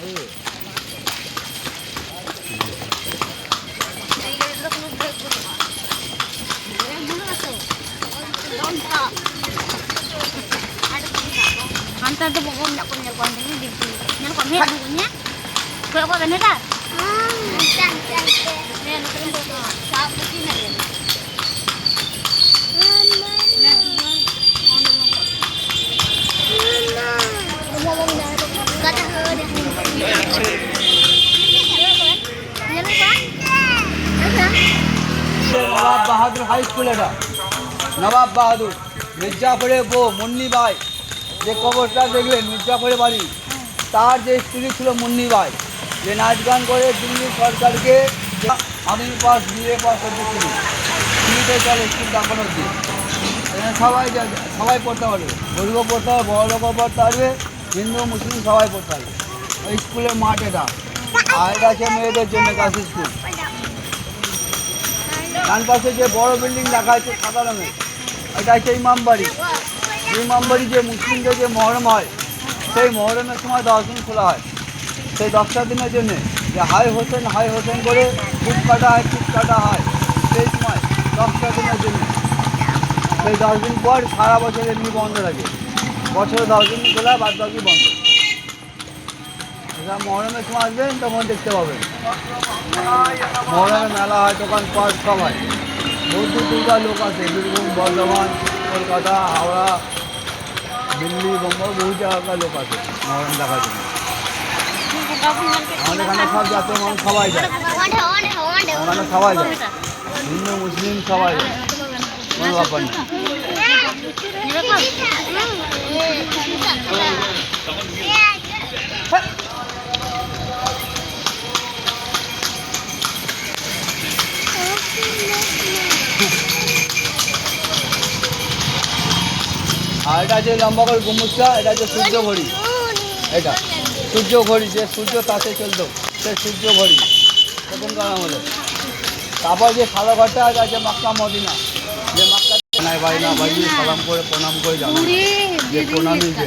Hantar tu pokok nak punya kuan ini di sini. Yang kau lihat bukunya? Kau kau benar tak? Ni nak kirim foto. Siapa begini ni? नवाब बहादुर high school এটা নবাব বাহাদুর মির্জাপুরে বউ Munni by যে কবরটা দেখলেন মির্জাপুরে বাড়ি তার যে স্ত্রী ছিল মুন্নি বাই যে নাচ গান করে দিল্লি সরকারকে আমি পাস বিএ পাস করতেছিল ফ্রিতে চলে স্কুল তখন অব্দি সবাই পড়তে পারবে গরিবও পড়তে হবে বড় লোকও পড়তে পারবে হিন্দু মুসলিম সবাই পড়তে পারবে ওই স্কুলের মাঠ এটা আর এটা আছে মেয়েদের জন্য গার্লস স্কুল ডান পাশে যে বড় বিল্ডিং দেখা যাচ্ছে সাদা রঙের এটা হচ্ছে ইমামবাড়ি ইমামবাড়ি যে মুসলিমদের যে মহরম হয় সেই মহরমের সময় 10 দিন খোলা হয় সেই 10টা দিনের জন্য যে হাই হোসেন করে খুব কাটা হয় সেই সময় 10টা দিনের জন্য সেই 10 দিন পর সারা বছর এমনি বন্ধ থাকে বছরে 10 দিন খোলা বাদ বাকি বন্ধ এটা মহরমের সময় আসবেন তখন দেখতে পাবেন মহরমের মেলা হয় দোকান পাট সব হয় বহু দূর লোক আছে বীরভূম বর্ধমান কলকাতা হাওড়া দিল্লি বোম্বাই বহু জায়গাকার লোক আছে মহরম দেখার জন্য আমাদের এখানে সব জাতীয় মানুষ সবাই যায় ওখানে সবাই যায় হিন্দু মুসলিম সবাই যায় কোনো ব্যাপার না আর এটা যে লম্বা করে গম্বুজটা এটা হচ্ছে সূর্য ঘড়ি এটা সূর্য ঘড়ি যে সূর্য তাতে চলতো সে সূর্য ঘড়ি তখনকার আমলে তারপর যে সাদা ঘরটা আছে মক্কা মদিনা যে মক্কা নাই বাড়ি না বাড়ি সালাম করে প্রণাম করে জানো যে প্রণামী যে